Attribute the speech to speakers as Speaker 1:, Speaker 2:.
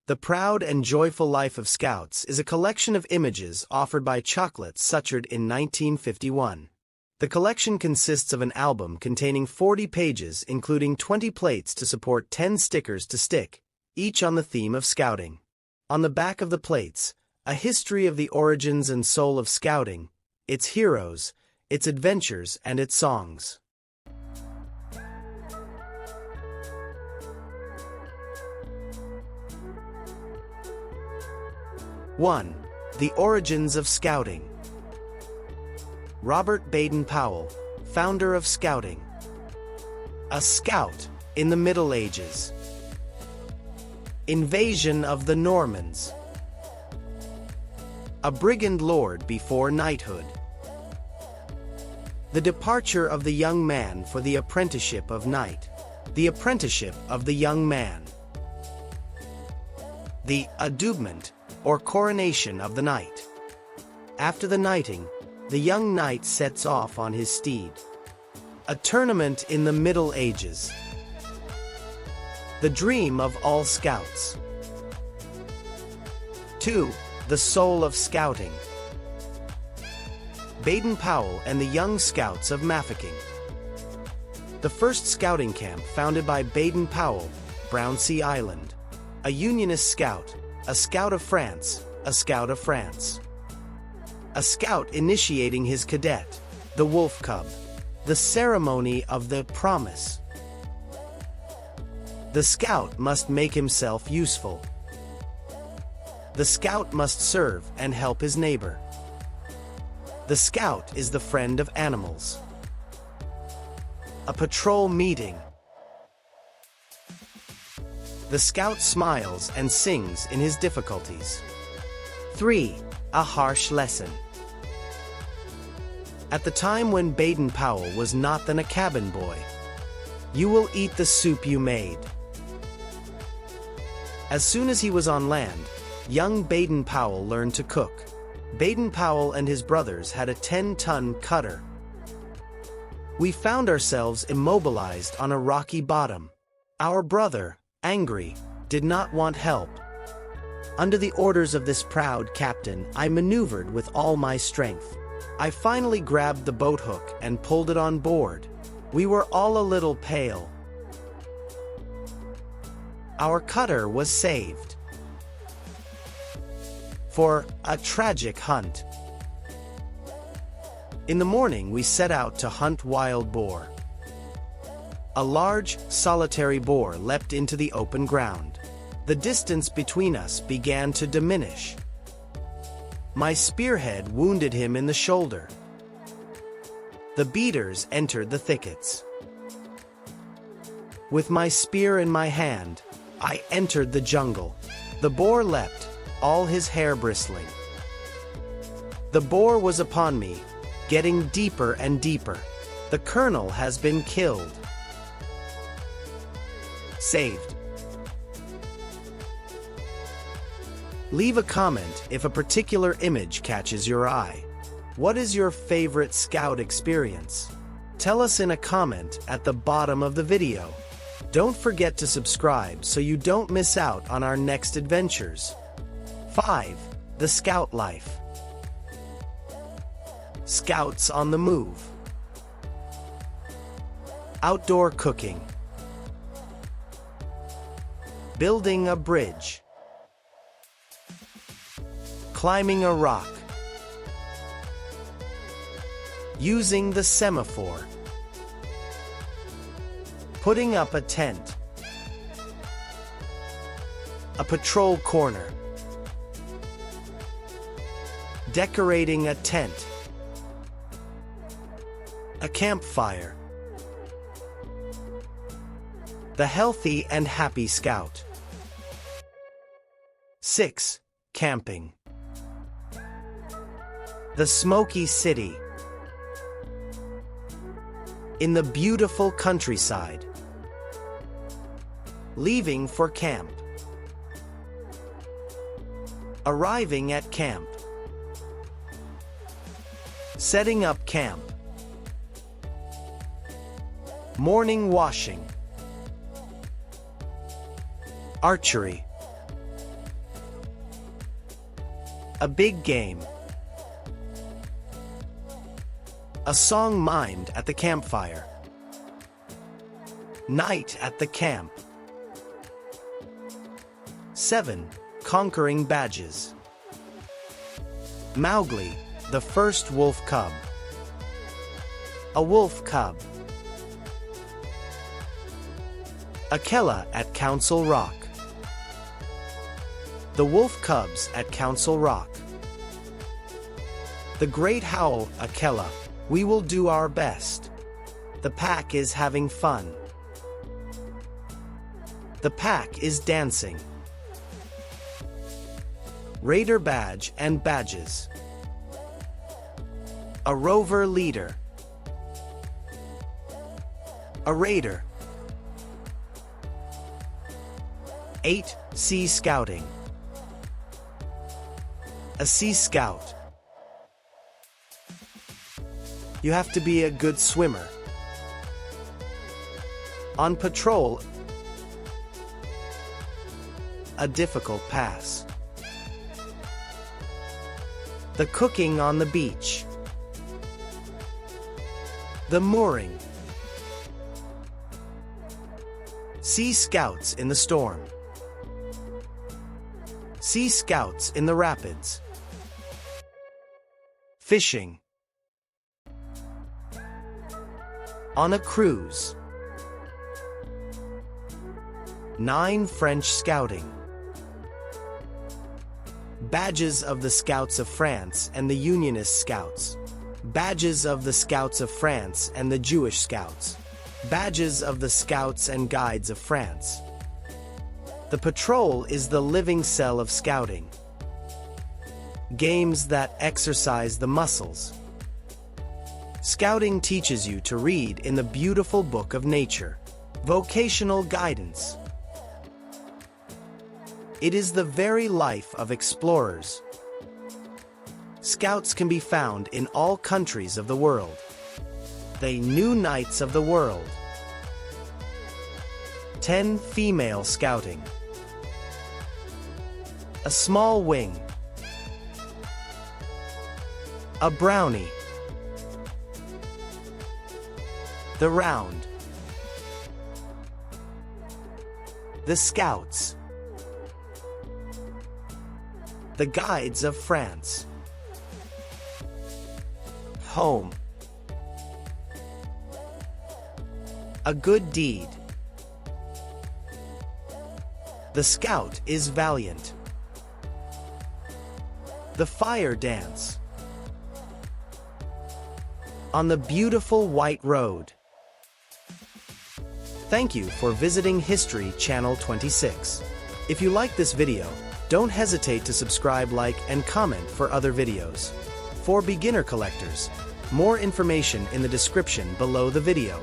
Speaker 1: The Proud and Joyful Life of Scouts is a collection of images offered by CHOCOLAT SUCHARD in 1951. The collection consists of an album containing 40 pages including 20 plates to support 10 stickers to stick, each on the theme of Scouting. On the back of the plates, a history of the origins and soul of Scouting, its heroes, its adventures and its songs. (1) The Origins of Scouting. Robert Baden-Powell, founder of Scouting. A scout in the Middle Ages. Invasion of the Normans. A brigand lord before knighthood. The departure of the young man for the apprenticeship of knight. The apprenticeship of the young man. The adubement, or coronation of the knight. After the knighting, the young knight sets off on his steed. A tournament in the Middle Ages. The dream of all scouts. 2. The soul of Scouting. Baden-Powell and the Young Scouts of Mafeking. The first scouting camp founded by Baden-Powell, Brownsea Island. A Unionist scout, a scout of France, a scout of France. A scout initiating his cadet, the wolf cub. The ceremony of the promise. The scout must make himself useful. The scout must serve and help his neighbor. The scout is the friend of animals. A patrol meeting. The scout smiles and sings in his difficulties. 3. A harsh lesson. At the time when Baden-Powell was not than a cabin boy. You will eat the soup you made. As soon as he was on land, young Baden-Powell learned to cook. Baden-Powell and his brothers had a 10-ton cutter. We found ourselves immobilized on a rocky bottom. Our brother, angry, did not want help. Under the orders of this proud captain, I maneuvered with all my strength. I finally grabbed the boat hook and pulled it on board. We were all a little pale. Our cutter was saved. For a tragic hunt. In the morning we set out to hunt wild boar. A large, solitary boar leapt into the open ground. The distance between us began to diminish. My spearhead wounded him in the shoulder. The beaters entered the thickets. With my spear in my hand, I entered the jungle. The boar leapt, all his hair bristling. The boar was upon me, getting deeper and deeper. The colonel has been killed. Saved. Leave a comment if a particular image catches your eye. What is your favorite scout experience? Tell us in a comment at the bottom of the video. Don't forget to subscribe so you don't miss out on our next adventures. 5. The Scout Life. Scouts on the move. Outdoor cooking. Building a bridge. Climbing a rock. Using the semaphore. Putting up a tent. A patrol corner. Decorating a tent. A campfire. The Healthy and Happy Scout. 6. Camping. The Smoky City. In the beautiful countryside. Leaving for camp. Arriving at camp. Setting up camp. Morning washing. Archery. A big game. A song mimed at the campfire. Night at the camp. 7. Conquering badges. Mowgli, the first wolf cub. A wolf cub. Akela at Council Rock. The wolf cubs at Council Rock. The great howl, Akela, we will do our best. The pack is having fun. The pack is dancing. Raider badge and badges. A rover leader. A raider. 8. Sea scouting. A sea scout. You have to be a good swimmer. On patrol. A difficult pass. The cooking on the beach. The mooring. Sea scouts in the storm. Sea scouts in the rapids. Fishing. On a cruise. 9. French scouting. Badges of the Scouts of France and the Unionist Scouts. Badges of the Scouts of France and the Jewish Scouts. Badges of the Scouts and Guides of France. The patrol is the living cell of scouting. Games that exercise the muscles. Scouting teaches you to read in the beautiful book of nature. Vocational guidance. It is the very life of explorers. Scouts can be found in all countries of the world. They new knights of the world. 10. Female scouting. A small wing. A brownie. The round. The Scouts. The Guides of France. Home. A good deed. The Scout is valiant. The Fire Dance. On the beautiful white road. Thank you for visiting History Channel 26. If you like this video, don't hesitate to subscribe, like, and comment for other videos. For beginner collectors, more information in the description below the video.